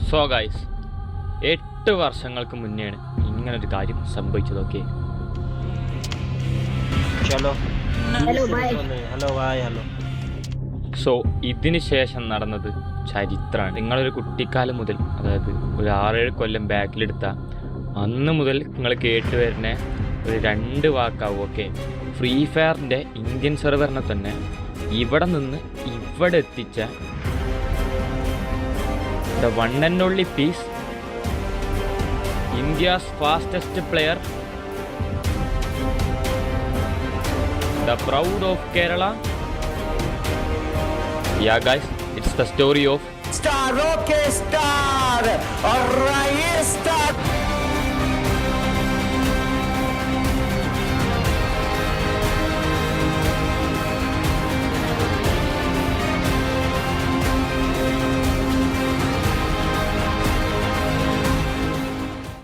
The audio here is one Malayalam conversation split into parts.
സോ ഗൈസ് 8 വർഷങ്ങൾക്ക് മുന്നെയാണ് ഇങ്ങനൊരു കാര്യം സംഭവിച്ചത്. ഓക്കെ, चलो हेलो भाई। हेलो भाई हेलो സോ ഇതിന് ശേഷം നടന്നത് ചരിത്രമാണ്. നിങ്ങളൊരു കുട്ടിക്കാലം മുതൽ, അതായത് ഒരു 6-7 കൊല്ലം ബാക്കിലെടുത്ത അന്ന് മുതൽ നിങ്ങൾ കേട്ട് വരുന്ന ഒരു 2 വാക്കാവും. ഓക്കെ, ഫ്രീ ഫയറിൻ്റെ ഇന്ത്യൻ സെർവറിനെ തന്നെ ഇവിടെ നിന്ന് ഇവിടെ എത്തിച്ച the one and only piece, India's fastest player, the proud of Kerala. Yeah guys, it's the story of star okay star और star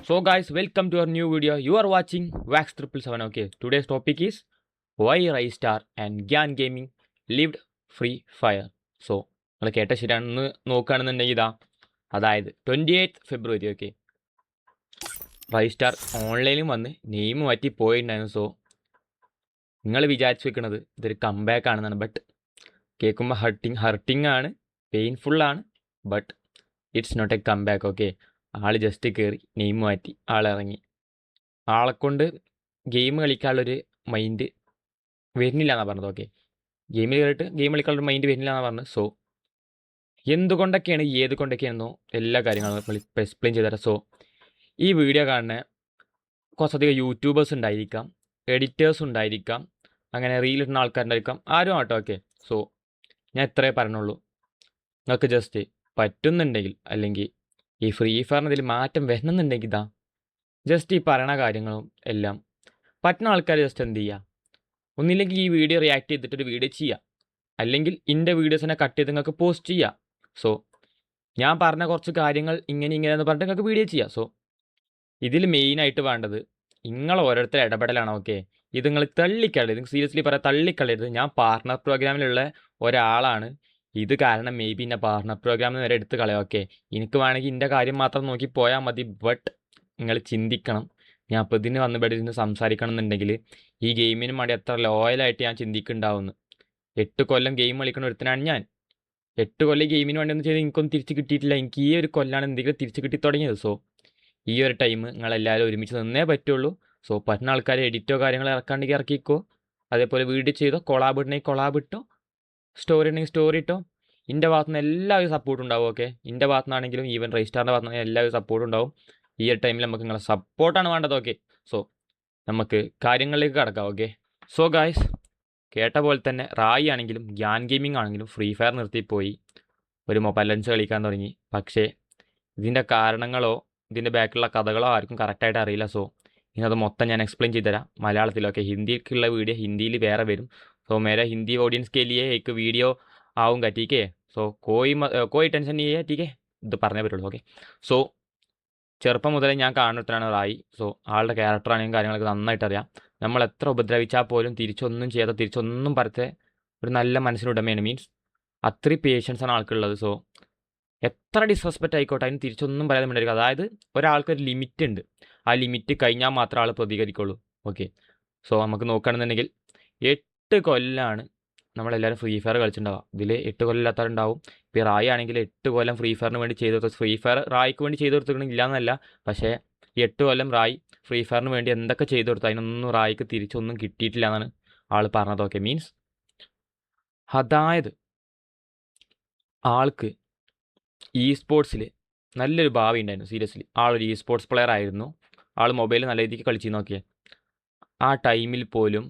So guys, welcome to our new video. You are watching Wax 777. Okay, today's topic is why Ristar and Gyan Gaming lived free fire. So നിങ്ങൾ കേട്ട ശരിയാണെന്ന് നോക്കുകയാണെന്നുണ്ടെങ്കിൽ ഇതാ, അതായത് 28 ഫെബ്രുവരി. ഓക്കെ, റൈസ്റ്റാർ ഓൺലൈനിലും വന്ന് നെയിം മാറ്റി പോയിട്ടുണ്ടായിരുന്നു. സോ നിങ്ങൾ വിചാരിച്ചു വെക്കുന്നത് ഇതൊരു കംബാക്ക് ആണെന്നാണ്. ബട്ട് കേൾക്കുമ്പോൾ ഹർട്ടിങ് ആണ്, പെയിൻഫുള്ളാണ്. But it's not a comeback. Okay, ആൾ ജസ്റ്റ് കയറി നെയിം മാറ്റി ആളിറങ്ങി. ആളെക്കൊണ്ട് ഗെയിം കളിക്കാനുള്ളൊരു മൈൻഡ് വരുന്നില്ല എന്നാണ് പറഞ്ഞത്. ഓക്കെ, ഗെയിമിൽ കയറിയിട്ട് ഗെയിം കളിക്കാനുള്ളൊരു മൈൻഡ് വരുന്നില്ല എന്നാണ് പറഞ്ഞത്. സോ എന്തുകൊണ്ടൊക്കെയാണ് ഏത് കൊണ്ടൊക്കെയാണെന്നോ എല്ലാ കാര്യങ്ങളും ഇപ്പോൾ എക്സ്പ്ലെയിൻ ചെയ്തുതരാം. സോ ഈ വീഡിയോ കാണുന്ന കുറച്ചധികം യൂട്യൂബേഴ്സ് ഉണ്ടായിരിക്കാം, എഡിറ്റേഴ്സ് ഉണ്ടായിരിക്കാം, അങ്ങനെ റീലിടുന്ന ആൾക്കാരുണ്ടായിരിക്കാം, ആരും ആട്ടോ. ഓക്കെ, സോ ഞാൻ ഇത്രേ പറഞ്ഞുള്ളൂ. നിങ്ങൾക്ക് ജസ്റ്റ് പറ്റുന്നുണ്ടെങ്കിൽ, അല്ലെങ്കിൽ ഈ ഫ്രീ ഫയറിന് ഇതിൽ മാറ്റം വരണമെന്നുണ്ടെങ്കിൽ ഇതാ ജസ്റ്റ് ഈ പറയണ കാര്യങ്ങളും എല്ലാം പറ്റുന്ന ആൾക്കാർ ജസ്റ്റ് എന്ത് ചെയ്യുക, ഒന്നില്ലെങ്കിൽ ഈ വീഡിയോ റിയാക്ട് ചെയ്തിട്ടൊരു വീഡിയോ ചെയ്യുക, അല്ലെങ്കിൽ എൻ്റെ വീഡിയോസിനെ കട്ട് ചെയ്ത് നിങ്ങൾക്ക് പോസ്റ്റ് ചെയ്യുക. സോ ഞാൻ പറഞ്ഞ കുറച്ച് കാര്യങ്ങൾ ഇങ്ങനെയെന്ന് പറഞ്ഞിട്ട് നിങ്ങൾക്ക് വീഡിയോ ചെയ്യാം. സോ ഇതിൽ മെയിനായിട്ട് വേണ്ടത് നിങ്ങൾ ഓരോരുത്തർ ഇടപെടലാണ്. ഓക്കെ, ഇത് നിങ്ങൾ തള്ളിക്കളയരുത്. ഇത് സീരിയസ്ലി പറയാം, തള്ളിക്കളയരുത്. ഞാൻ പാർട്ണർ പ്രോഗ്രാമിലുള്ള ഒരാളാണ്. ഇത് കാരണം മേ ബി എൻ്റെ പാർട്ണർ പ്രോഗ്രാമിൽ വരെ എടുത്ത് കളയാം. ഓക്കെ, എനിക്ക് വേണമെങ്കിൽ എൻ്റെ കാര്യം മാത്രം നോക്കി പോയാൽ മതി. ബട്ട് നിങ്ങൾ ചിന്തിക്കണം, ഞാൻ അപ്പോൾ ഇതിന് വന്നിവിടെ ഇരുന്ന് സംസാരിക്കണം എന്നുണ്ടെങ്കിൽ ഈ ഗെയിമിന് വേണ്ടി എത്ര ലോയലായിട്ട് ഞാൻ ചിന്തിക്കുന്നുണ്ടാവുമെന്ന്. 8 കൊല്ലം ഗെയിം കളിക്കുന്ന ഒരുത്തനാണ് ഞാൻ. 8 കൊല്ലം ഗെയിമിന് വേണ്ടി ഒന്നും ചെയ്ത് എനിക്കൊന്നും തിരിച്ച് കിട്ടിയിട്ടില്ല. എനിക്ക് ഈ ഒരു കൊല്ലാണ് എന്തെങ്കിലും തിരിച്ച് കിട്ടി തുടങ്ങിയത്. സോ ഈ ഒരു ടൈം നിങ്ങളെല്ലാവരും ഒരുമിച്ച് നിന്നേ പറ്റുള്ളൂ. സോ പറ്റുന്ന ആൾക്കാർ എഡിറ്റോ കാര്യങ്ങൾ ഇറക്കാണ്ടെങ്കിൽ ഇറക്കിക്കോ, അതേപോലെ വീഡിയോ ചെയ്തോ, കൊളാബ് ഇടണമെങ്കിൽ കൊളാബ് ഇട്ടോ, സ്റ്റോറി ഉണ്ടെങ്കിൽ സ്റ്റോറി ഇട്ടോ. എൻ്റെ ഭാഗത്തു നിന്ന് എല്ലാവരും സപ്പോർട്ട് ഉണ്ടാവും. ഓക്കെ, എൻ്റെ ഭാഗത്തു നിന്നാണെങ്കിലും ഈവൻ റൈസ്റ്റാറിൻ്റെ ഭാഗത്തു നിന്നാണെങ്കിലും എല്ലാവരും സപ്പോർട്ട് ഉണ്ടാവും. ഈ ഒരു ടൈമിൽ നമുക്ക് നിങ്ങളെ സപ്പോർട്ടാണ് വേണ്ടത്. ഓക്കെ, സോ നമുക്ക് കാര്യങ്ങളിലേക്ക് കടക്കാം. ഓക്കെ, സോ ഗായ്സ്, കേട്ട പോലെ തന്നെ റായി ആണെങ്കിലും ഗ്യാൻ ഗെയിമിംഗ് ആണെങ്കിലും ഫ്രീ ഫയർ നിർത്തിപ്പോയി ഒരു മൊബൈൽ ലെൻസ് കളിക്കാൻ തുടങ്ങി. പക്ഷേ ഇതിൻ്റെ കാരണങ്ങളോ ഇതിൻ്റെ ബാക്കിലുള്ള കഥകളോ ആർക്കും കറക്റ്റായിട്ട് അറിയില്ല. സോ ഇന്നത് മൊത്തം ഞാൻ എക്സ്പ്ലെയിൻ ചെയ്തുതരാം മലയാളത്തിലൊക്കെ. ഹിന്ദിക്കുള്ള വീഡിയോ ഹിന്ദിയിൽ വേറെ വരും. സോ മേരെ ഹിന്ദി ഓഡിയൻസ് के लिए एक वीडियो आऊँगा, ठीक है. സോ കോയി ടെൻഷൻ नहीं है, ठीक है. ഇത് പറഞ്ഞേ പറ്റുള്ളൂ. ഓക്കെ, സോ ചെറുപ്പം മുതലേ ഞാൻ കാണുന്നതാണ് റായി. സോ ആളുടെ ക്യാരക്ടറാണെങ്കിലും കാര്യങ്ങളൊക്കെ നന്നായിട്ട് അറിയാം. നമ്മൾ എത്ര ഉപദ്രവിച്ചാൽ പോലും തിരിച്ചൊന്നും ചെയ്യാതെ തിരിച്ചൊന്നും പറത്തെ ഒരു നല്ല മനസ്സിനുടമയാണ്. മീൻസ് അത്രയും പേഷ്യൻസാണ് ആൾക്കുള്ളത്. സോ എത്ര ഡിസ്റെസ്പെക്റ്റ് ആയിക്കോട്ടെ അതിന് തിരിച്ചൊന്നും പറയാതെ മിണ്ടായിരിക്കും. അതായത് ഒരാൾക്കൊരു ലിമിറ്റ് ഉണ്ട്, ആ ലിമിറ്റ് കഴിഞ്ഞാൽ മാത്രമേ ആൾ പ്രതികരിക്കുള്ളൂ. ഓക്കെ, സോ നമുക്ക് നോക്കുകയാണെന്നുണ്ടെങ്കിൽ 8 കൊല്ലാണ് നമ്മളെല്ലാവരും ഫ്രീ ഫയർ കളിച്ചിട്ടുണ്ടാവുക. ഇതിൽ 8 കൊല്ലം ഇല്ലാത്തവരുണ്ടാവും. ഇപ്പോൾ റായി ആണെങ്കിൽ 8 കൊല്ലം ഫ്രീ ഫയറിന് വേണ്ടി ചെയ്ത് കൊടുത്തു. ഫ്രീ ഫയർ റായിക്ക് വേണ്ടി ചെയ്ത് കൊടുത്തിട്ടുണ്ടെങ്കിൽ ഇല്ലയെന്നല്ല, പക്ഷേ 8 കൊല്ലം റായി ഫ്രീ ഫയറിന് വേണ്ടി എന്തൊക്കെ ചെയ്ത് കൊടുത്തു അതിനൊന്നും റായിക്ക് തിരിച്ചൊന്നും കിട്ടിയിട്ടില്ല എന്നാണ് ആൾ പറഞ്ഞത്. ഓക്കെ, മീൻസ് അതായത് ആൾക്ക് ഇ സ്പോർട്സിൽ നല്ലൊരു ഭാവി ഉണ്ടായിരുന്നു. സീരിയസ്ലി ആളൊരു ഇ സ്പോർട്സ് പ്ലെയർ ആയിരുന്നു. ആൾ മൊബൈൽ നല്ല രീതിക്ക് കളിച്ചു നോക്കിയേ. ആ ടൈമിൽ പോലും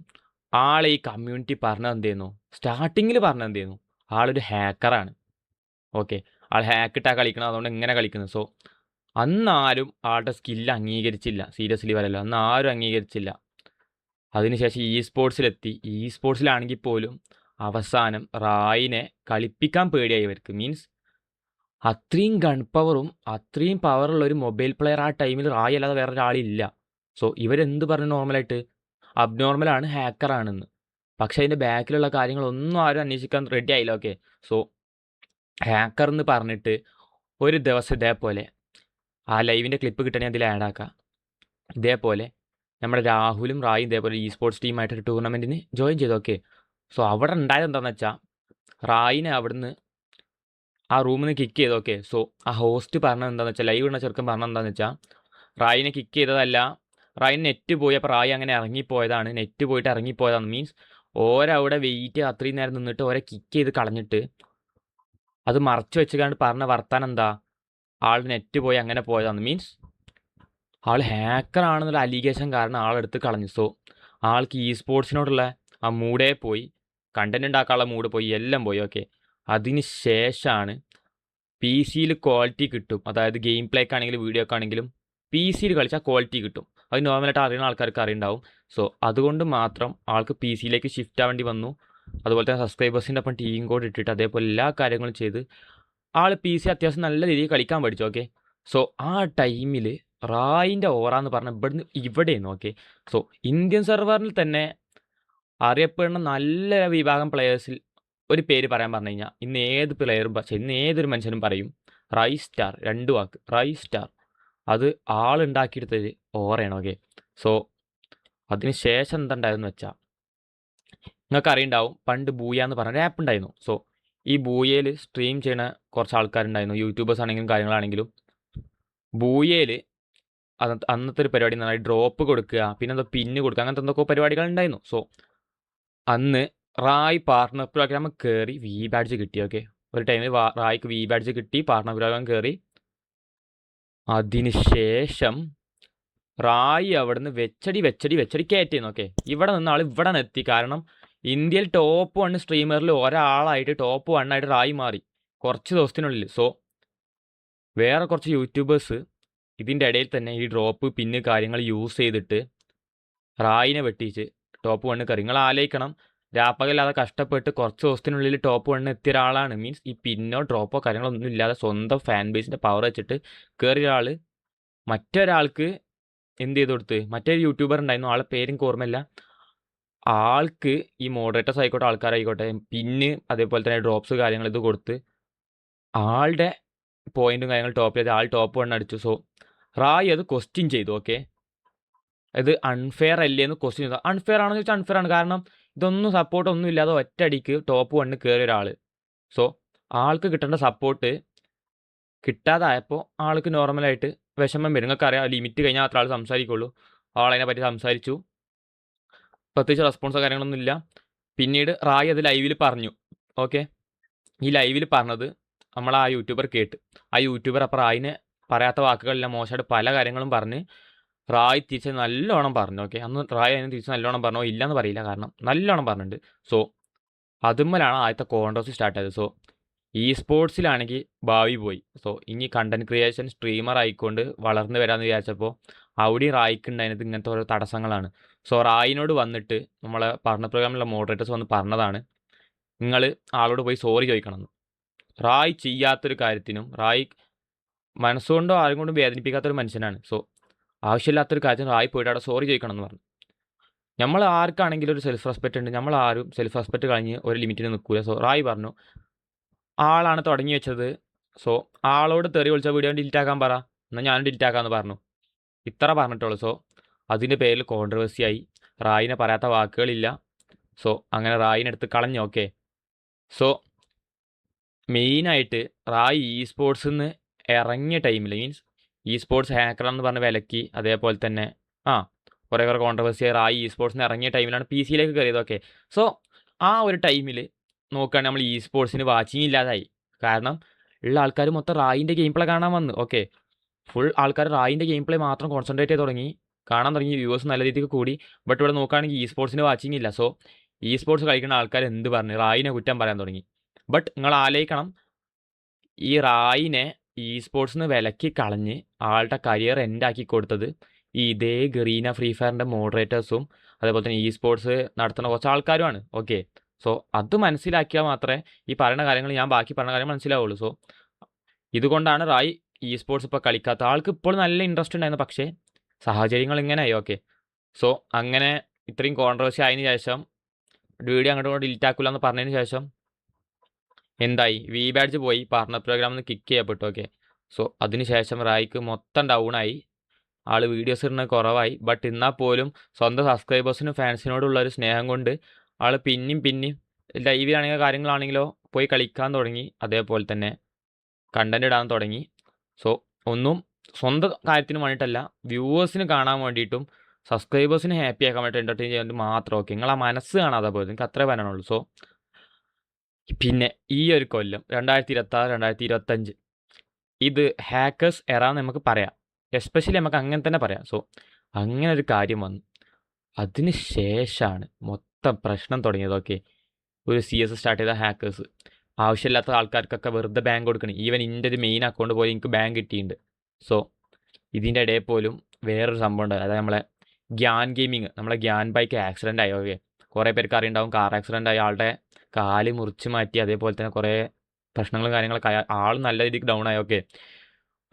ആളെ ഈ കമ്മ്യൂണിറ്റി പറഞ്ഞത് എന്തെയ്യുന്നു, സ്റ്റാർട്ടിങ്ങിൽ പറഞ്ഞത് എന്തെയ്യുന്നു, ആളൊരു ഹാക്കറാണ്. ഓക്കെ, ആൾ ഹാക്കിട്ടാ കളിക്കണം, അതുകൊണ്ട് ഇങ്ങനെ കളിക്കുന്നത്. സോ അന്നാരും ആളുടെ സ്കില്ല് അംഗീകരിച്ചില്ല. സീരിയസ്ലി പറയല്ലോ, അന്ന് ആരും അംഗീകരിച്ചില്ല. അതിനുശേഷം ഇ സ്പോർട്സിലെത്തി. ഇ സ്പോർട്സിലാണെങ്കിൽ പോലും അവസാനം റായിനെ കളിപ്പിക്കാൻ പേടിയായി ഇവർക്ക്. മീൻസ് അത്രയും ഗൺ പവറും അത്രയും പവറുള്ള ഒരു മൊബൈൽ പ്ലെയർ ആ ടൈമിൽ റായി അല്ലാതെ വേറെ ഒരാളില്ല. സോ ഇവരെന്ത് പറഞ്ഞു നോർമലായിട്ട് അബ്നോർമലാണ്, ഹാക്കറാണെന്ന്. പക്ഷേ അതിൻ്റെ ബാക്കിലുള്ള കാര്യങ്ങളൊന്നും ആരും അന്വേഷിക്കാൻ റെഡി ആയില്ല. ഓക്കെ, സോ ഹാക്കർ എന്ന് പറഞ്ഞിട്ട് ഒരു ദിവസം ഇതേപോലെ ആ ലൈവിൻ്റെ ക്ലിപ്പ് കിട്ടണമെങ്കിൽ അതിൽ ആഡ് ആക്കാം. ഇതേപോലെ നമ്മുടെ രാഹുലും റായും ഇതേപോലെ ഇ സ്പോർട്സ് ടീമായിട്ടൊരു ടൂർണമെൻറ്റിന് ജോയിൻ ചെയ്തു. ഓക്കെ, സോ അവിടെ ഉണ്ടായത് എന്താണെന്ന് വെച്ചാൽ റായിനെ അവിടുന്ന് ആ റൂമിൽ നിന്ന് കിക്ക് ചെയ്തു. ഓക്കെ, സോ ആ ഹോസ്റ്റ് പറഞ്ഞത് എന്താണെന്ന് വെച്ചാൽ, ലൈവ് ഉള്ള ചെറുക്കൻ പറഞ്ഞത് എന്താണെന്ന് വെച്ചാൽ, റായിനെ കിക്ക് ചെയ്തതല്ല, റായിന് നെറ്റ് പോയി. അപ്പോൾ റായി അങ്ങനെ ഇറങ്ങിപ്പോയതാണ്, നെറ്റ് പോയിട്ട് ഇറങ്ങിപ്പോയതാണ്. മീൻസ് ഓരവിടെ വെയിറ്റ് അത്രയും നേരം നിന്നിട്ട് ഓരെ കിക്ക് ചെയ്ത് കളഞ്ഞിട്ട് അത് മറച്ചു വെച്ചുകൊണ്ട് പറഞ്ഞ വർത്താനം എന്താ, ആൾ നെറ്റ് പോയി അങ്ങനെ പോയതാണ്. മീൻസ് ആൾ ഹാക്കറാണെന്നുള്ള അലിഗേഷൻ കാരണം ആളെടുത്ത് കളഞ്ഞു. സോ ആൾക്ക് ഇ സ്പോർട്സിനോടുള്ള ആ മൂഡേ പോയി, കണ്ടന്റ് ഉണ്ടാക്കാനുള്ള മൂഡ് പോയി, എല്ലാം പോയി. ഓക്കെ, അതിന് ശേഷമാണ് പി സിയിൽ ക്വാളിറ്റി കിട്ടും. അതായത് ഗെയിം പ്ലേക്കാണെങ്കിലും വീഡിയോക്ക് ആണെങ്കിലും പി സിയിൽ കളിച്ചാൽ ക്വാളിറ്റി കിട്ടും. അത് നോർമലായിട്ട് അറിയുന്ന ആൾക്കാർക്ക് അറിയുണ്ടാവും. സോ അതുകൊണ്ട് മാത്രം ആൾക്ക് പി സിയിലേക്ക് ഷിഫ്റ്റ് ആവേണ്ടി വന്നു. അതുപോലെ തന്നെ സബ്സ്ക്രൈബേഴ്സിൻ്റെ ഒപ്പം ടീം കോഡ് ഇട്ടിട്ട് അതേപോലെ എല്ലാ കാര്യങ്ങളും ചെയ്ത് ആൾ പി സി അത്യാവശ്യം നല്ല രീതിയിൽ കളിക്കാൻ പഠിച്ചു. ഓക്കെ, സോ ആ ടൈമിൽ റായിൻ്റെ ഓറാന്ന് പറഞ്ഞാൽ ഇവിടുന്ന് ഇവിടെയാണ്. ഓക്കെ, സോ ഇന്ത്യൻ സെർവറിൽ തന്നെ അറിയപ്പെടുന്ന നല്ല വിഭാഗം പ്ലെയേഴ്സിൽ ഒരു പേര് പറയാൻ പറഞ്ഞു കഴിഞ്ഞാൽ ഇന്ന് ഏത് പ്ലെയറും ഇന്ന് ഏതൊരു മനുഷ്യനും പറയും റൈ സ്റ്റാർ. 2 വാക്ക്, റൈ സ്റ്റാർ. അത് ആളുണ്ടാക്കിയെടുത്തത് ഓറയാണ്. ഓക്കെ, സോ അതിന് ശേഷം എന്തുണ്ടായെന്ന് വെച്ചാൽ നിങ്ങൾക്ക് അറിയുണ്ടാവും, പണ്ട് ബൂയ എന്ന് പറഞ്ഞ ഒരു ആപ്പ് ഉണ്ടായിരുന്നു. സോ ഈ ബൂയയിൽ സ്ട്രീം ചെയ്യുന്ന കുറച്ച് ആൾക്കാരുണ്ടായിരുന്നു, യൂട്യൂബേഴ്സ് ആണെങ്കിലും കാര്യങ്ങളാണെങ്കിലും. ബൂയയിൽ അന്നത്തെ ഒരു പരിപാടി എന്ന് പറഞ്ഞാൽ ഡ്രോപ്പ് കൊടുക്കുക, പിന്നെ എന്താ പിന്ന് കൊടുക്കുക, അങ്ങനത്തെ എന്തൊക്കെ പരിപാടികൾ ഉണ്ടായിരുന്നു. സോ അന്ന് റായ് പാർട്ണർ പ്രോഗ്രാം കയറി വി ബാഡ്ജ് കിട്ടി. ഓക്കെ, ഒരു ടൈമിൽ റായ്ക്ക് വി ബാഡ്ജ് കിട്ടി, പാർട്ണർ പ്രോഗ്രാം കയറി. അതിനുശേഷം റായി അവിടുന്ന് വെച്ചടി കയറ്റിയിരുന്നു. ഓക്കെ, ഇവിടെ നിന്ന് ആൾ ഇവിടെ എത്തി. കാരണം ഇന്ത്യയിൽ ടോപ്പ് 1 സ്ട്രീമറിൽ ഒരാളായിട്ട് ടോപ്പ് 1 ആയിട്ട് റായി മാറി കുറച്ച് ദിവസത്തിനുള്ളിൽ. സോ വേറെ കുറച്ച് യൂട്യൂബേഴ്സ് ഇതിൻ്റെ ഇടയിൽ തന്നെ ഈ ഡ്രോപ്പ് പിന്ന് കാര്യങ്ങൾ യൂസ് ചെയ്തിട്ട് റായിനെ വെട്ടിച്ച് ടോപ്പ് 1 കയറി. നിങ്ങൾ ആലോചിക്കണം, രാപ്പകല്ലാതെ കഷ്ടപ്പെട്ട് കുറച്ച് ദിവസത്തിനുള്ളിൽ ടോപ്പ് 1 എത്തിയ ഒരാളാണ്. മീൻസ് ഈ പിന്നോ ഡ്രോപ്പോ കാര്യങ്ങളൊന്നും ഇല്ലാതെ സ്വന്തം ഫാൻ ബേസിൻ്റെ പവർ വെച്ചിട്ട് കയറിയ ഒരാൾ മറ്റൊരാൾക്ക് എന്ത് ചെയ്ത് കൊടുത്ത്, മറ്റൊരു യൂട്യൂബർ ഉണ്ടായിരുന്നു, ആളെ പേരും ഓർമ്മയില്ല. ആൾക്ക് ഈ മോഡറേറ്റേഴ്സ് ആയിക്കോട്ടെ ആൾക്കാരായിക്കോട്ടെ പിന്ന് അതേപോലെ തന്നെ ഡ്രോപ്സ് കാര്യങ്ങൾ ഇത് കൊടുത്ത് ആളുടെ പോയിന്റും കാര്യങ്ങൾ ടോപ്പ് ചെയ്ത് ആൾ ടോപ്പ് 1 അടിച്ചു. സോ റായ് അത് ക്വസ്റ്റ്യൻ ചെയ്തു. ഓക്കെ, ഇത് അൺഫെയർ അല്ലേ എന്ന് ക്വസ്റ്റ്യൻ ചെയ്തു. അൺഫെയർ ആണെന്ന് ചോദിച്ചാൽ അൺഫെയർ ആണ്. കാരണം ഇതൊന്നും സപ്പോർട്ടൊന്നും ഇല്ലാതെ ഒറ്റയടിക്ക് ടോപ്പ് 1 കയറിയ ഒരാൾ. സോ ആൾക്ക് കിട്ടേണ്ട സപ്പോർട്ട് കിട്ടാതായപ്പോൾ ആൾക്ക് നോർമലായിട്ട് വിഷമം വരും. നിങ്ങൾക്കറിയാം, ലിമിറ്റ് കഴിഞ്ഞാൽ അത്ര ആൾ സംസാരിക്കുള്ളൂ. ആളതിനെ പറ്റി സംസാരിച്ചു, പ്രത്യേകിച്ച് റെസ്പോൺസോ കാര്യങ്ങളൊന്നും ഇല്ല. പിന്നീട് റായ് അത് ലൈവിൽ പറഞ്ഞു. ഓക്കെ, ഈ ലൈവിൽ പറഞ്ഞത് നമ്മൾ ആ യൂട്യൂബർ കേട്ട്. ആ യൂട്യൂബർ അപ്പോൾ റായിനെ പറയാത്ത വാക്കുകളില്ല, മോശമായിട്ട് പല കാര്യങ്ങളും പറഞ്ഞ് റായ് തിരിച്ച് നല്ലോണം പറഞ്ഞു. ഓക്കെ, അന്ന് റായ് അതിന് തിരിച്ച് നല്ലോണം പറഞ്ഞോ ഇല്ലയെന്ന് പറയില്ല, കാരണം നല്ലോണം പറഞ്ഞിട്ടുണ്ട്. സോ അതുമ്മലാണ് ആദ്യത്തെ കോൺട്രവേഴ്സി സ്റ്റാർട്ട് ആയത്. സോ ഇ സ്പോർട്സിലാണെങ്കിൽ ഭാവി പോയി. സോ ഇനി കണ്ടന്റ് ക്രിയേഷൻ സ്ട്രീമർ ആയിക്കൊണ്ട് വളർന്നു വരാമെന്ന് വിചാരിച്ചപ്പോൾ അവിടെയും റായിക്കുണ്ടായിരുന്നത് ഇങ്ങനത്തെ ഓരോ തടസ്സങ്ങളാണ്. സോ റായിനോട് വന്നിട്ട് നമ്മളെ പഠന പ്രോഗ്രാമിലുള്ള മോഡറേറ്റേഴ്സ് വന്ന് പറഞ്ഞതാണ്, നിങ്ങൾ ആളോട് പോയി സോറി ചോദിക്കണമെന്ന്. റായ് ചെയ്യാത്തൊരു കാര്യത്തിനും റായ് മനസ്സുകൊണ്ടോ ആരും കൊണ്ടും വേദനിപ്പിക്കാത്തൊരു മനുഷ്യനാണ്. സോ ആവശ്യമില്ലാത്തൊരു കാര്യത്തിന് റായ് പോയിട്ട് അവിടെ സോറി ചോദിക്കണം എന്ന് പറഞ്ഞു. നമ്മൾ ആർക്കാണെങ്കിലും ഒരു സെൽഫ് റെസ്പെക്റ്റ് ഉണ്ട്, നമ്മൾ ആരും സെൽഫ് റെസ്പെക്റ്റ് കഴിഞ്ഞ് ഒരു ലിമിറ്റിന് നിൽക്കില്ല. സോ റായ് പറഞ്ഞു, ആളാണ് തുടങ്ങി വെച്ചത്. സോ ആളോട് തെറി വിളിച്ച വീഡിയോ ഡിലീറ്റ് ആക്കാൻ പറ, എന്നാൽ ഞാനും ഡിലീറ്റ് ആക്കാമെന്ന് പറഞ്ഞു. ഇത്ര പറഞ്ഞിട്ടുള്ളൂ. സോ അതിൻ്റെ പേരിൽ കോൺട്രവേഴ്സി ആയി. റായിനെ പറയാത്ത വാക്കുകളില്ല. സോ അങ്ങനെ റായിനെ എടുത്ത് കളഞ്ഞു. ഓക്കെ, സോ മെയിനായിട്ട് റായ് ഇ സ്പോർട്സിൽ നിന്ന് ഇറങ്ങിയ ടൈമിൽ, മീൻസ് ഇ സ്പോർട്സ് ഹാക്കറാണെന്ന് പറഞ്ഞ് വിലക്കി, അതേപോലെ തന്നെ കുറേ കോൺട്രവേഴ്സി ആയി. റായ് ഇ സ്പോർട്സിന് ഇറങ്ങിയ ടൈമിലാണ് പി സിയിലേക്ക് കയറിയത്. ഓക്കെ, സോ ആ ഒരു ടൈമിൽ നോക്കുകയാണെങ്കിൽ നമ്മൾ ഇ സ്പോർട്സിന് വാച്ചിങ് ഇല്ലാതായി. കാരണം ഉള്ള ആൾക്കാർ മൊത്തം റായിൻ്റെ ഗെയിം പ്ലേ കാണാൻ വന്നു. ഓക്കെ, ഫുൾ ആൾക്കാർ റായിൻ്റെ ഗെയിം പ്ലേ മാത്രം കോൺസെൻട്രേറ്റ് ചെയ്ത് തുടങ്ങി, കാണാൻ തുടങ്ങി, വ്യൂവേഴ്സ് നല്ല രീതിക്ക് കൂടി. ബട്ട് ഇവിടെ നോക്കുകയാണെങ്കിൽ ഇ സ്പോർട്സിന് വാച്ചിങ് ഇല്ല. സോ ഇ സ്പോർട്സ് കളിക്കുന്ന ആൾക്കാർ എന്ത് പറഞ്ഞു, റായിനെ കുറ്റം പറയാൻ തുടങ്ങി. ബട്ട് നിങ്ങൾ ആലോചിക്കണം, ഈ റായിനെ ഇ സ്പോർട്സിന് വിലക്കി കളഞ്ഞ് ആളുടെ കരിയർ എൻഡാക്കി കൊടുത്തത് ഇതേ ഗറീന ഫ്രീ ഫയറിൻ്റെ മോഡറേറ്റേഴ്സും അതേപോലെ തന്നെ ഇ സ്പോർട്സ് നടത്തുന്ന കുറച്ച് ആൾക്കാരുമാണ്. ഓക്കെ, സോ അത് മനസ്സിലാക്കിയാൽ മാത്രമേ ഈ പറയുന്ന കാര്യങ്ങൾ, ഞാൻ ബാക്കി പറഞ്ഞ കാര്യം മനസ്സിലാവുള്ളൂ. സോ ഇതുകൊണ്ടാണ് റായ് ഇ സ്പോർട്സ് ഇപ്പോൾ കളിക്കാത്ത. ആൾക്ക് ഇപ്പോൾ നല്ല ഇൻട്രസ്റ്റ് ഉണ്ടായിരുന്നു, പക്ഷേ സാഹചര്യങ്ങൾ ഇങ്ങനെയായി. ഓക്കെ, സോ അങ്ങനെ ഇത്രയും കോൺട്രവേഴ്സി ആയതിനു ശേഷം വീഡിയോ അങ്ങോട്ട് ഡിലീറ്റ് ആക്കില്ല എന്ന് പറഞ്ഞതിന് ശേഷം എന്തായി, വി ബാഡ്ജ് പോയി, പാർട്ണർ പ്രോഗ്രാമിൽ നിന്ന് കിക്ക് ചെയ്യപ്പെട്ടു. ഓക്കെ, സോ അതിനുശേഷം റായിക്ക് മൊത്തം ഡൗണായി, ആൾ വീഡിയോസ് ഇടുന്നത് കുറവായി. ബട്ട് എന്നാൽ പോലും സ്വന്തം സബ്സ്ക്രൈബേഴ്സിനും ഫാൻസിനോടുള്ള ഒരു സ്നേഹം കൊണ്ട് ആൾ പിന്നെയും ലൈവിലാണെങ്കിലോ കാര്യങ്ങളാണെങ്കിലോ പോയി കളിക്കാൻ തുടങ്ങി, അതേപോലെ തന്നെ കണ്ടന്റ് ഇടാൻ തുടങ്ങി. സോ ഒന്നും സ്വന്തം കാര്യത്തിന് വേണ്ടിയിട്ടല്ല, വ്യൂവേഴ്സിന് കാണാൻ വേണ്ടിയിട്ടും സബ്സ്ക്രൈബേഴ്സിന് ഹാപ്പി ആക്കാൻ വേണ്ടി എൻ്റർടൈൻ ചെയ്യാൻ വേണ്ടി മാത്രം. ഓക്കെ, നിങ്ങൾ ആ മനസ്സ് കാണാതെ പോയത്, എനിക്ക് അത്രേ പറയാനുള്ളൂ. സോ പിന്നെ ഈ ഒരു കൊല്ലം 2026 2025 ഇത് ഹാക്കേഴ്സ് എറാന്ന് നമുക്ക് പറയാം, എസ്പെഷ്യലി നമുക്ക് അങ്ങനെ തന്നെ പറയാം. സോ അങ്ങനെ ഒരു കാര്യം വന്നു, അതിന് ശേഷമാണ് മൊത്തം പ്രശ്നം തുടങ്ങിയത്. ഓക്കെ, ഒരു CS സ്റ്റാർട്ട് ചെയ്ത ഹാക്കേഴ്സ് ആവശ്യമില്ലാത്ത ആൾക്കാർക്കൊക്കെ വെറുതെ ബാങ്ക് കൊടുക്കണം. ഈവൻ എൻ്റെ ഒരു മെയിൻ അക്കൗണ്ട് പോലും എനിക്ക് ബാങ്ക് കിട്ടിയിട്ടുണ്ട്. സോ ഇതിൻ്റെ ഇടയിൽ പോലും വേറൊരു സംഭവം ഉണ്ടായി, അതായത് നമ്മളെ ഗ്യാൻ ഗെയിമിങ്, നമ്മളെ ഗ്യാൻ ബൈക്ക് ആക്സിഡൻ്റ് ആയി. ഓക്കെ, കുറേ പേർക്ക് അറിയുണ്ടാവും, കാർ ആക്സിഡൻ്റ് ആയി, ആളുടെ കാല് മുറിച്ച് മാറ്റി, അതേപോലെ തന്നെ കുറേ പ്രശ്നങ്ങളും കാര്യങ്ങളൊക്കെ ആൾ നല്ല രീതിക്ക് ഡൗൺ ആയി. ഓക്കെ,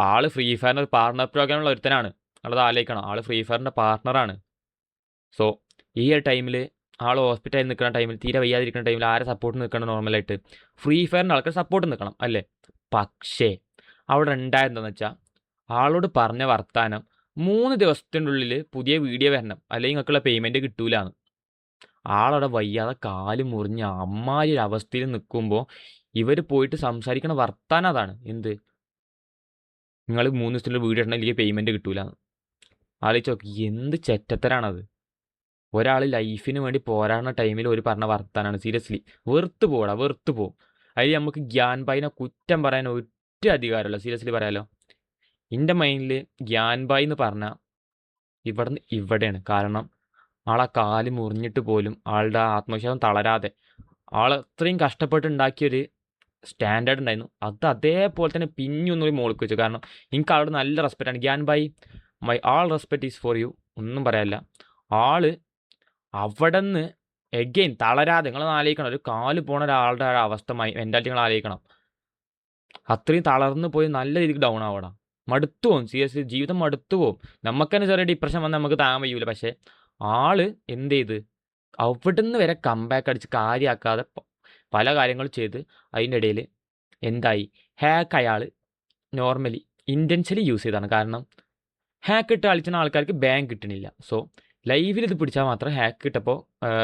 ആൾ ഫ്രീ ഫയറിൻ്റെ പാർട്ണർ പ്രോഗ്രാമുള്ള ഒരുത്തനാണ്, നമ്മളത് ആലോചിക്കണം, ആൾ ഫ്രീ ഫയറിൻ്റെ പാർട്ണറാണ്. സോ ഈ ഒരു ടൈമിൽ ആൾ ഹോസ്പിറ്റലിൽ നിൽക്കുന്ന ടൈമിൽ, തീരെ വയ്യാതിരിക്കുന്ന ടൈമിൽ ആരെ സപ്പോർട്ട് നിൽക്കണം? നോർമലായിട്ട് ഫ്രീ ഫയറിൻ്റെ ആൾക്കാർ സപ്പോർട്ട് നിൽക്കണം അല്ലേ? പക്ഷേ അവിടെ ഉണ്ടായിരുന്നതെന്ന് വെച്ചാൽ, ആളോട് പറഞ്ഞ വർത്താനം 3 ദിവസത്തിൻ്റെ ഉള്ളിൽ പുതിയ വീഡിയോ വരണം, അല്ലെങ്കിൽ നിങ്ങൾക്കുള്ള പേയ്മെൻറ്റ് കിട്ടൂലാന്ന്. ആളവിടെ വയ്യാതെ കാല് മുറിഞ്ഞ് അമ്മാതിരി ഒരു അവസ്ഥയിൽ നിൽക്കുമ്പോൾ ഇവർ പോയിട്ട് സംസാരിക്കണ വർത്താനം അതാണ്, എന്ത് നിങ്ങൾ 3 ദിവസത്തിൻ്റെ വീഡിയോ ഇടണം അല്ലെങ്കിൽ പേയ്മെൻറ്റ് കിട്ടൂലാന്ന്. ആലോചിച്ച് നോക്കി, എന്ത് ചെറ്റത്തരാണത്. ഒരാൾ ലൈഫിന് വേണ്ടി പോരാടുന്ന ടൈമിൽ ഒരു പറഞ്ഞ വർത്താനാണ്. സീരിയസ്ലി വെറുത്ത് പോകും. അതിൽ നമുക്ക് ഗ്യാൻ ബായിനെ കുറ്റം പറയാൻ ഒറ്റ അധികാരമല്ല, സീരിയസ്ലി പറയാലോ. എൻ്റെ മൈൻഡിൽ ഗ്യാൻ ബായി എന്ന് പറഞ്ഞാൽ ഇവിടുന്ന് ഇവിടെയാണ്. കാരണം ആളെ കാല് മുറിഞ്ഞിട്ട് പോലും ആളുടെ ആത്മവിശ്വാസം തളരാതെ, ആൾ അത്രയും കഷ്ടപ്പെട്ടുണ്ടാക്കിയൊരു സ്റ്റാൻഡേർഡ് ഉണ്ടായിരുന്നു, അത് അതേപോലെ തന്നെ പിന്നൊന്നും മുകളിൽ വെച്ചു. കാരണം എനിക്ക് ആളോട് നല്ല റെസ്പെക്റ്റാണ്. ഗ്യാൻ ബായി, my all respect is for you, ഒന്നും പറയാനില്ല. ആള് അവിടെ നിന്ന് എഗെയിൻ തളരാതെ, നിങ്ങൾ ആലോചിക്കണം, ഒരു കാല് പോണ ഒരാളുടെ അവസ്ഥ മെൻറ്റാലിറ്റി നിങ്ങൾ ആലോചിക്കണം. അത്രയും തളർന്നു പോയി നല്ല രീതിക്ക് ഡൗൺ ആവണം, മടുത്തു പോകും. സീരിയസ്ലി ജീവിതം മടുത്തു പോകും. നമുക്ക് തന്നെ ചെറിയ ഡിപ്രഷൻ വന്നാൽ നമുക്ക് താങ്ങാൻ കഴിയൂല. പക്ഷേ ആള് എന്ത് ചെയ്ത് അവിടുന്ന് വരെ കംബാക്ക് അടിച്ച് കാര്യമാക്കാതെ പല കാര്യങ്ങളും ചെയ്ത്, അതിൻ്റെ ഇടയിൽ എന്തായി, ഹാക്ക് അയാൾ നോർമലി ഇൻറ്റൻഷ്യലി യൂസ് ചെയ്താണ്. കാരണം ഹാക്ക് ഇട്ട് കളിച്ചുന്ന ആൾക്കാർക്ക് ബാങ്ക് കിട്ടണില്ല. സോ ലൈവിൽ ഇത് പിടിച്ചാൽ മാത്രം ഹാക്ക് കിട്ടപ്പോൾ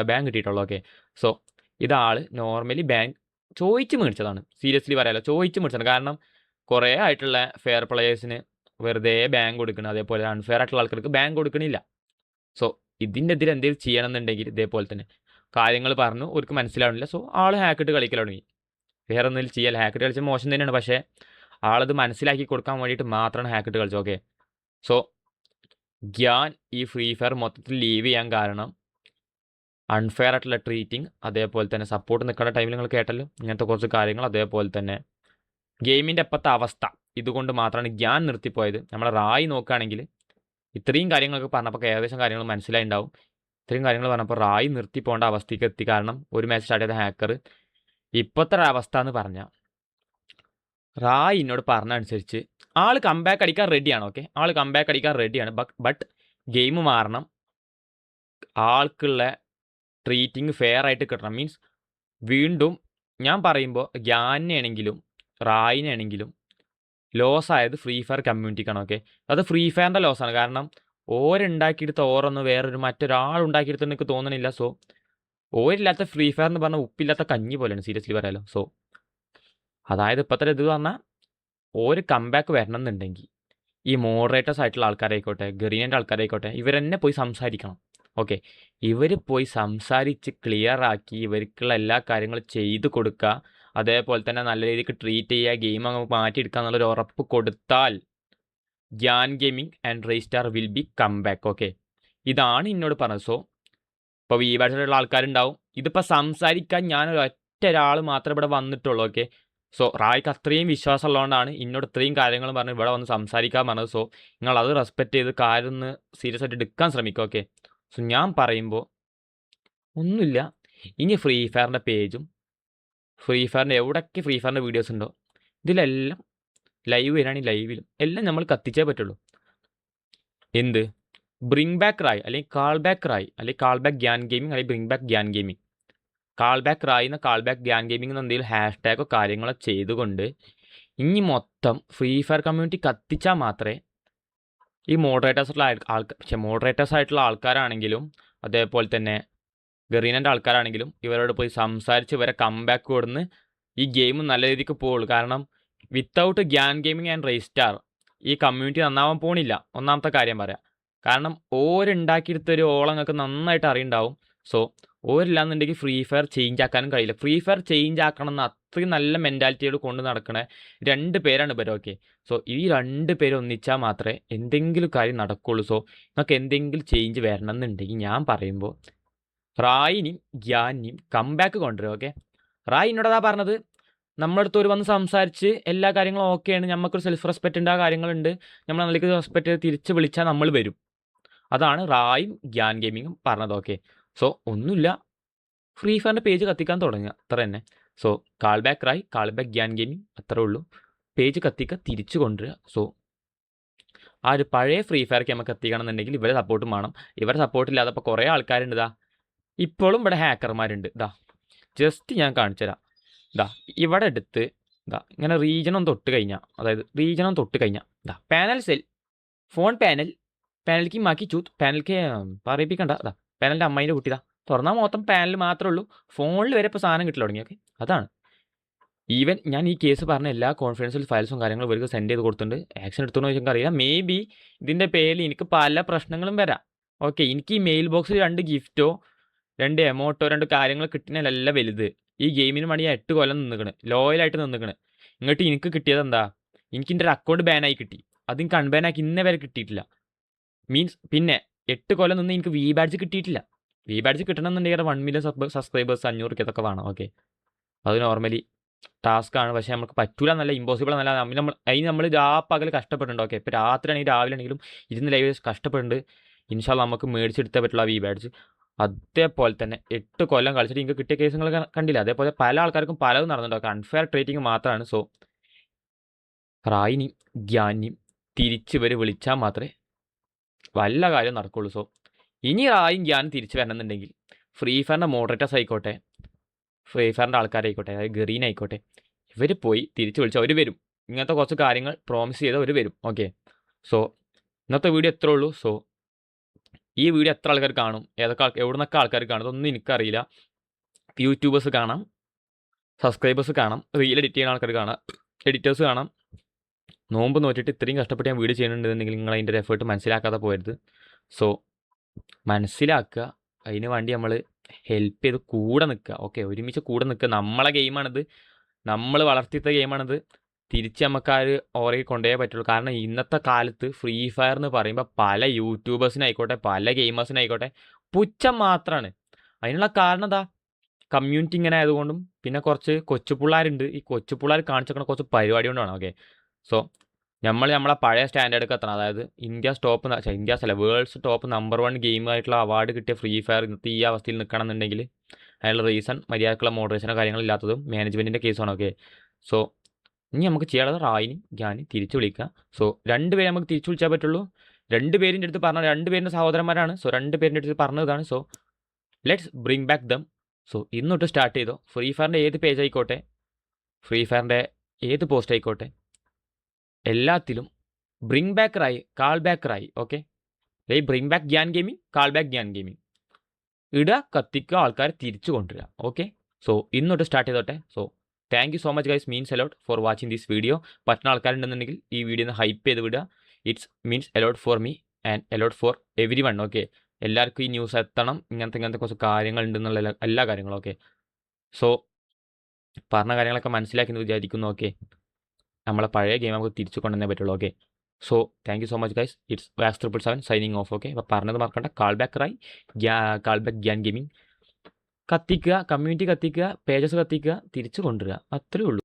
ബാങ്ക് കിട്ടിയിട്ടുള്ളൂ. ഓക്കെ, സോ ഇതാൾ നോർമലി ബാങ്ക് ചോദിച്ച് മേടിച്ചതാണ്. സീരിയസ്ലി പറയാലോ, ചോദിച്ച് മേടിച്ചതാണ്. കാരണം കുറേ ആയിട്ടുള്ള ഫെയർ പ്ലെയേഴ്സിന് വെറുതെ ബാങ്ക് കൊടുക്കണം, അതേപോലെ അൺഫെയർ ആയിട്ടുള്ള ആൾക്കാർക്ക് ബാങ്ക് കൊടുക്കണില്ല. സോ ഇതിൻ്റെ എതിരെ എന്തെങ്കിലും ചെയ്യണമെന്നുണ്ടെങ്കിൽ ഇതേപോലെ തന്നെ കാര്യങ്ങൾ പറഞ്ഞു അവർക്ക് മനസ്സിലാവണില്ല. സോ ആൾ ഹാക്കിട്ട് കളിക്കൽ തുടങ്ങി. വേറെ എന്തെങ്കിലും ചെയ്യാൻ, ഹാക്കിട്ട് കളിച്ചാൽ മോശം തന്നെയാണ്, പക്ഷേ ആളത് മനസ്സിലാക്കി കൊടുക്കാൻ വേണ്ടിയിട്ട് മാത്രമാണ് ഹാക്കിട്ട് കളിച്ചത്. ഓക്കെ, സോ ഗ്യാൻ ഈ ഫ്രീ ഫയർ മൊത്തത്തിൽ ലീവ് ചെയ്യാൻ കാരണം അൺഫെയർ ആയിട്ടുള്ള ട്രീറ്റിംഗ്, അതേപോലെ തന്നെ സപ്പോർട്ട് നിൽക്കുന്ന ടൈമിൽ നിങ്ങൾ കേട്ടല്ലോ ഇങ്ങനത്തെ കുറച്ച് കാര്യങ്ങൾ, അതേപോലെ തന്നെ ഗെയിമിൻ്റെ അപ്പത്തെ അവസ്ഥ, ഇതുകൊണ്ട് മാത്രമാണ് ഗ്യാൻ നിർത്തിപ്പോയത്. നമ്മളെ റായി നോക്കുകയാണെങ്കിൽ ഇത്രയും കാര്യങ്ങളൊക്കെ പറഞ്ഞപ്പോൾ ഏകദേശം കാര്യങ്ങൾ മനസ്സിലായിട്ടുണ്ടാവും. ഇത്രയും കാര്യങ്ങൾ പറഞ്ഞപ്പോൾ റായി നിർത്തിപ്പോകേണ്ട അവസ്ഥയ്ക്ക് എത്തി. കാരണം ഒരു മാച്ച് സ്റ്റാർട്ട് ചെയ്ത ഹാക്കർ ഇപ്പോഴത്തെ അവസ്ഥ എന്ന് പറഞ്ഞാൽ, റായി എന്നോട് പറഞ്ഞ അനുസരിച്ച് ആൾ കംബാക്ക് അടിക്കാൻ റെഡിയാണ്. ഓക്കെ, ആൾ കംബാക്ക് അടിക്കാൻ റെഡിയാണ്. ബട്ട് ഗെയിം മാറണം, ആൾക്കുള്ള ട്രീറ്റിംഗ് ഫെയർ ആയിട്ട് കിട്ടണം. മീൻസ് വീണ്ടും ഞാൻ പറയുമ്പോൾ ഗ്യാനാണെങ്കിലും റായിനാണെങ്കിലും ലോസ് ആയത് ഫ്രീ ഫയർ കമ്മ്യൂണിറ്റിക്കാണ്. ഓക്കെ, അത് ഫ്രീ ഫയറിൻ്റെ ലോസാണ്. കാരണം ഓരുണ്ടാക്കിയെടുത്ത ഓറൊന്നും വേറൊരു മറ്റൊരാൾ ഉണ്ടാക്കിയെടുത്ത് എനിക്ക് തോന്നണില്ല. സോ ഓരില്ലാത്ത ഫ്രീ ഫയർ എന്ന് പറഞ്ഞാൽ ഉപ്പില്ലാത്ത കഞ്ഞി പോലെയാണ്, സീരിയസ്ലി പറയാലോ. സോ അതായത് ഇപ്പോഴത്തെ ഇത് പറഞ്ഞാൽ ഒരു കംബാക്ക് വരണം എന്നുണ്ടെങ്കിൽ ഈ മോഡറേറ്റേഴ്സ് ആയിട്ടുള്ള ആൾക്കാരായിക്കോട്ടെ, ഗറീനൻ്റെ ആൾക്കാരായിക്കോട്ടെ, ഇവരെന്നെ പോയി സംസാരിക്കണം. ഓക്കെ, ഇവർ പോയി സംസാരിച്ച് ക്ലിയർ ആക്കി ഇവർക്കുള്ള എല്ലാ കാര്യങ്ങളും ചെയ്തു കൊടുക്കുക, അതേപോലെ തന്നെ നല്ല രീതിക്ക് ട്രീറ്റ് ചെയ്യുക, ഗെയിം അങ്ങ് മാറ്റിയെടുക്കുക എന്നുള്ളൊരു ഉറപ്പ് കൊടുത്താൽ Gyan gaming and Raistar will be come back. Okay, ഇതാണ് എന്നോട് പറഞ്ഞത്. സോ ഇപ്പോൾ വീബാഡ്സിലുള്ള ആൾക്കാരുണ്ടാവും, ഇതിപ്പോൾ സംസാരിക്കാൻ ഞാൻ ഒറ്റ ഒരാൾ മാത്രമേ ഇവിടെ വന്നിട്ടുള്ളൂ. ഓക്കെ, സോ റായ്ക്ക് അത്രയും വിശ്വാസം ഉള്ളതുകൊണ്ടാണ് എന്നോട് ഇത്രയും കാര്യങ്ങൾ പറഞ്ഞ് ഇവിടെ വന്ന് സംസാരിക്കാൻ പറഞ്ഞത്. സോ നിങ്ങളത് റെസ്പെക്റ്റ് ചെയ്ത് കാര്യം ഒന്ന് സീരിയസ് ആയിട്ട് എടുക്കാൻ ശ്രമിക്കുക. ഓക്കെ, സോ ഞാൻ പറയുമ്പോൾ ഒന്നുമില്ല, ഇനി ഫ്രീ ഫയറിൻ്റെ പേജും ഫ്രീ ഫയറിൻ്റെ എവിടെയൊക്കെ ഫ്രീ ഫയറിൻ്റെ വീഡിയോസ് ഉണ്ടോ ഇതിലെല്ലാം ലൈവ് വരികയാണെങ്കിൽ ലൈവിലും എല്ലാം നമ്മൾ കത്തിച്ചേ പറ്റുള്ളൂ. എന്ത് ബ്രിങ് ബാക്ക് റായ്, അല്ലെങ്കിൽ കാൾ ബാക്ക് റായ്, അല്ലെങ്കിൽ കാൾ ബാക്ക് ഗ്യാൻ ഗെയിമിംഗ്, അല്ലെങ്കിൽ bring back Gyan gaming, call back Rai എന്ന കാൾ ബാക്ക് ഗ്യാൻ ഗെയിമിംഗ് എന്ന എന്തെങ്കിലും ഹാഷ് ടാഗോ കാര്യങ്ങളോ ചെയ്തുകൊണ്ട് ഇനി മൊത്തം ഫ്രീ ഫയർ കമ്മ്യൂണിറ്റി കത്തിച്ചാൽ മാത്രമേ ഈ മോഡറേറ്റേഴ്സ് ആയിട്ടുള്ള ആൾക്കാരാണെങ്കിലും അതേപോലെ തന്നെ ഗറീനൻ്റെ ആൾക്കാരാണെങ്കിലും ഇവരോട് പോയി സംസാരിച്ച് ഇവരെ കംബാക്ക് കൊടുന്ന് ഈ ഗെയിം നല്ല രീതിക്ക് പോകുള്ളൂ. കാരണം without Gyan gaming and Raistar ഈ കമ്മ്യൂണിറ്റി നന്നാവാൻ പോണില്ല. ഒന്നാമത്തെ കാര്യം പറയാം. കാരണം ഓരുണ്ടാക്കിയെടുത്തൊരു ഓളങ്ങൾക്ക് നന്നായിട്ട് അറിയുണ്ടാവും. സോ ഓരില്ലാന്നുണ്ടെങ്കിൽ ഫ്രീ ഫയർ ചേഞ്ച് ആക്കാനും കഴിയില്ല. ഫ്രീ ഫയർ ചേഞ്ച് ആക്കണം എന്ന് അത്രയും നല്ല മെൻറ്റാലിറ്റിയോട് കൊണ്ട് നടക്കണ 2 പേരാണ് ഇവർ. ഓക്കെ, സോ ഈ 2 പേര് ഒന്നിച്ചാൽ മാത്രമേ എന്തെങ്കിലും കാര്യം നടക്കുള്ളൂ. സോ നിങ്ങൾക്ക് എന്തെങ്കിലും ചേഞ്ച് വരണം എന്നുണ്ടെങ്കിൽ ഞാൻ പറയുമ്പോൾ റായിനെയും ഗ്യാനിനെയും കംബാക്ക് കൊണ്ടുവരും. ഓക്കെ, റായി എന്നോടതാ പറഞ്ഞത്, നമ്മുടെ അടുത്ത് ഒരു വന്ന് സംസാരിച്ച് എല്ലാ കാര്യങ്ങളും ഓക്കെയാണ്, നമുക്കൊരു സെൽഫ് റെസ്പെക്റ്റ് ഉണ്ട്, ആ കാര്യങ്ങളുണ്ട്, നമ്മൾ അതിലേക്ക് റെസ്പെക്റ്റ് ചെയ്ത് തിരിച്ച് വിളിച്ചാൽ നമ്മൾ വരും. അതാണ് റായും ഗ്യാൻ ഗെയിമിങ്ങും പറഞ്ഞത്. ഓക്കെ, സോ ഒന്നുമില്ല, ഫ്രീ ഫയറിൻ്റെ പേജ് കത്തിക്കാൻ തുടങ്ങുക, അത്ര തന്നെ. So call back Rai, call back Gyan gaming, അത്രേ ഉള്ളൂ. പേജ് കത്തിക്കുക, തിരിച്ചു കൊണ്ടുവരിക. സോ ആ ഒരു പഴയ ഫ്രീ ഫയർക്ക് നമുക്ക് എത്തിക്കണം എന്നുണ്ടെങ്കിൽ ഇവരെ സപ്പോർട്ടും വേണം. ഇവരെ സപ്പോർട്ടില്ലാതെ ഇപ്പോൾ കുറേ ആൾക്കാരുണ്ട്. ഇതാ ഇപ്പോഴും ഇവിടെ ഹാക്കർമാരുണ്ട്. ഇതാ ജസ്റ്റ് ഞാൻ കാണിച്ചു തരാം. ഇതാ ഇവിടെ എടുത്ത് ഇതാ ഇങ്ങനെ റീജണം തൊട്ട് കഴിഞ്ഞാൽ, അതായത് റീജണം തൊട്ട് കഴിഞ്ഞാൽ ഇതാ പാനൽ സെൽ, ഫോൺ പാനൽക്ക് മാക്കി ചൂത്ത്, പാനൽക്ക് പറയിപ്പിക്കണ്ട. ഇതാ പാനലിൻ്റെ അമ്മേൻ്റെ കുട്ടി ഇതാ തുറന്നാൽ മൊത്തം പാനൽ മാത്രമേ ഉള്ളൂ, ഫോണിൽ വരെ ഇപ്പോൾ സാധനം കിട്ടില്ല തുടങ്ങി. ഓക്കെ, അതാണ്. ഈവൻ ഞാൻ ഈ കേസ് പറഞ്ഞ എല്ലാ കോൺഫിഡൻഷ്യൽ ഫയൽസും കാര്യങ്ങളും ഇവർക്ക് സെൻഡ് ചെയ്ത് കൊടുത്തിട്ടുണ്ട്. ആക്ഷൻ എടുത്തോന്ന് ചോദിച്ചാൽ അറിയില്ല. മേ ബി ഇതിൻ്റെ പേരിൽ എനിക്ക് പല പ്രശ്നങ്ങളും വരാം. ഓക്കെ, എനിക്ക് ഈ മെയിൽ ബോക്സിൽ 2 ഗിഫ്റ്റോ 2 എമൗട്ടോ 2 കാര്യങ്ങൾ കിട്ടുന്നതിലല്ല വലുത്. ഈ ഗെയിമിന് വേണ്ടി 8 കൊല്ലം നിന്നിക്കണ്, ലോയലായിട്ട് നിന്നിക്കണ്. ഇങ്ങോട്ട് എനിക്ക് കിട്ടിയത് എന്താ? എനിക്ക് എൻ്റെ ഒരു അക്കൗണ്ട് ബാനായി കിട്ടി. അത് എനിക്ക് അൺബാനാക്കി ഇന്നേ വരെ കിട്ടിയിട്ടില്ല. മീൻസ് പിന്നെ 8 കൊല്ലം നിന്ന് എനിക്ക് വി ബാഡ്ജ് കിട്ടിയിട്ടില്ല. വി ബാഡ്ജ് കിട്ടണമെന്നുണ്ടെങ്കിൽ 1 മില്യൺ സബ്സ്ക്രൈബേഴ്സ് 500 രൂപയൊക്കെ വേണം. ഓക്കെ, അത് നോർമലി ടാസ്ക് ആണ്, പക്ഷേ നമുക്ക് പറ്റൂല എന്നല്ല, ഇമ്പോസിബിൾ എന്നല്ല. നമ്മൾ പകൽ കഷ്ടപ്പെട്ടിട്ടുണ്ട്. ഓക്കെ, ഇപ്പോൾ രാത്രി ആണെങ്കിലും രാവിലെ ആണെങ്കിലും ഇരുന്ന് ലൈവ് കഷ്ടപ്പെട്ടുണ്ട്. ഇൻഷാല്ലാ നമുക്ക് മേടിച്ചെടുത്തേ പറ്റുള്ള വി ബാഡ്ജ്. അതേപോലെ തന്നെ 8 കൊല്ലം കളിച്ചിട്ട് എനിക്ക് കിട്ടിയ കേസുകൾ കണ്ടില്ല. അതേപോലെ പല ആൾക്കാർക്കും പലതും നടന്നിട്ടുണ്ട്. അൺഫെയർ ട്രീറ്റിങ് മാത്രമാണ്. സോ റായിനെയും ഗ്യാനിനെയും തിരിച്ച് ഇവർ വിളിച്ചാൽ മാത്രമേ വല്ല കാര്യം നടക്കുള്ളൂ. സോ ഇനി റായും ഗ്യാനും തിരിച്ച് വരണമെന്നുണ്ടെങ്കിൽ ഫ്രീ ഫയറിൻ്റെ മോഡറേറ്റേഴ്സ് ആയിക്കോട്ടെ, ഫ്രീ ഫയറിൻ്റെ ആൾക്കാരായിക്കോട്ടെ, അതായത് ഗറീൻ ആയിക്കോട്ടെ, ഇവർ പോയി തിരിച്ച് വിളിച്ചാൽ അവർ വരും. ഇങ്ങനത്തെ കുറച്ച് കാര്യങ്ങൾ പ്രോമിസ് ചെയ്ത് അവർ വരും. ഓക്കെ, സോ ഇന്നത്തെ വീഡിയോ എത്രേ ഉള്ളൂ. സോ ഈ വീഡിയോ എത്ര ആൾക്കാർ കാണും, എവിടെ നിന്നൊക്കെ ആൾക്കാർ കാണും, അതൊന്നും എനിക്കറിയില്ല. യൂട്യൂബേഴ്സ് കാണാം, സബ്സ്ക്രൈബേഴ്സ് കാണാം, റീൽ എഡിറ്റ് ചെയ്യുന്ന ആൾക്കാർ കാണാം, എഡിറ്റേഴ്സ് കാണാം. നോമ്പ് നോറ്റിട്ട് ഇത്രയും കഷ്ടപ്പെട്ട് ഞാൻ വീഡിയോ ചെയ്യുന്നുണ്ടെന്നുണ്ടെങ്കിൽ നിങ്ങൾ അതിൻ്റെ എഫേർട്ട് മനസ്സിലാക്കാതെ പോകരുത്. സോ മനസ്സിലാക്കുക, അതിന് വേണ്ടി നമ്മൾ ഹെൽപ്പ് ചെയ്ത് കൂടെ നിൽക്കുക. ഓക്കെ, ഒരുമിച്ച് കൂടെ നിൽക്കുക. നമ്മളെ ഗെയിമാണിത്, നമ്മൾ വളർത്തിയ ഗെയിമാണിത്. തിരിച്ച് നമുക്ക് ആ ഒരു ഓരയിൽ കൊണ്ടുപോയേ പറ്റുള്ളൂ. കാരണം ഇന്നത്തെ കാലത്ത് ഫ്രീ ഫയർ എന്ന് പറയുമ്പോൾ പല യൂട്യൂബേഴ്സിനായിക്കോട്ടെ, പല ഗെയിമേഴ്സിനായിക്കോട്ടെ പുച്ഛം മാത്രമാണ്. അതിനുള്ള കാരണം എന്താ? കമ്മ്യൂണിറ്റി ഇങ്ങനെ ആയതുകൊണ്ടും പിന്നെ കുറച്ച് കൊച്ചുപിള്ളേരുണ്ട്. ഈ കൊച്ചുപിള്ളേർ കാണിച്ചിരിക്കുന്ന കുറച്ച് പരിപാടി കൊണ്ടാണ്. ഓക്കെ, സോ നമ്മളെ പഴയ സ്റ്റാൻഡേർഡൊക്കെ എത്തണം. അതായത് വേൾഡ്സ് ടോപ്പ് നമ്പർ 1 ഗെയിമായിട്ടുള്ള അവാർഡ് കിട്ടിയ ഫ്രീ ഫയർ ഇന്നത്തെ ഈ അവസ്ഥയിൽ നിൽക്കണം എന്നുണ്ടെങ്കിൽ അതിനുള്ള റീസൺ മര്യാദക്കുള്ള മോഡറേഷനോ കാര്യങ്ങളില്ലാത്തതും മാനേജ്മെൻറ്റിൻ്റെ കേസുമാണ്. ഓക്കെ, സോ ഇനി നമുക്ക് ചെയ്യാനുള്ളത് റായിനും ഗ്യാനും തിരിച്ചു വിളിക്കുക. സോ 2 പേരെ നമുക്ക് തിരിച്ചു വിളിച്ചാൽ പറ്റുള്ളൂ. 2 പേരിൻ്റെ അടുത്ത് പറഞ്ഞ 2 പേരിൻ്റെ സഹോദരന്മാരാണ്. സോ 2 പേരിൻ്റെ അടുത്ത് പറഞ്ഞതാണ്. So let's bring back them. So ഇന്നോട്ട് സ്റ്റാർട്ട് ചെയ്തോ. ഫ്രീ ഫയറിൻ്റെ ഏത് പേജ് ആയിക്കോട്ടെ, ഫ്രീ ഫയറിൻ്റെ ഏത് പോസ്റ്റ് ആയിക്കോട്ടെ, എല്ലാത്തിലും bring back Rai, call back Rai. Okay, bring back Gyan gaming, call back Gyan gaming ഇടുക, കത്തിക്കുക, ആൾക്കാർ തിരിച്ചു കൊണ്ടുവരിക. ഓക്കെ, സോ ഇന്നോട്ട് സ്റ്റാർട്ട് ചെയ്തോട്ടെ. So thank you so much guys, means a lot for watching this video. പറ്റുന്ന ആൾക്കാരുണ്ടെന്നുണ്ടെങ്കിൽ ഈ വീഡിയോ ഒന്ന് ഹൈപ്പ് ചെയ്ത് വിടുക. It's means a lot for me and a lot for everyone. Okay, എല്ലാവർക്കും ഈ ന്യൂസ് എത്തണം. ഇങ്ങനത്തെ കുറച്ച് കാര്യങ്ങളുണ്ടെന്നുള്ള എല്ലാ കാര്യങ്ങളും. ഓക്കെ, സോ പറഞ്ഞ കാര്യങ്ങളൊക്കെ മനസ്സിലാക്കി വിചാരിക്കുന്നു. ഓക്കെ, നമ്മളെ പഴയ ഗെയിം നമുക്ക് തിരിച്ചു കൊണ്ടുവന്നേ പറ്റുള്ളൂ. Okay, so thank you so much guys. It's Wax777 signing off. Okay, അപ്പോൾ പറഞ്ഞത് മറക്കണ്ട, call back Rai, call back Gyan gaming. കത്തിക്കുക, കമ്മ്യൂണിറ്റി കത്തിക്കുക, പേജസ് കത്തിക്കുക, തിരിച്ചു കൊണ്ടുവരിക, അത്രയേ ഉള്ളൂ.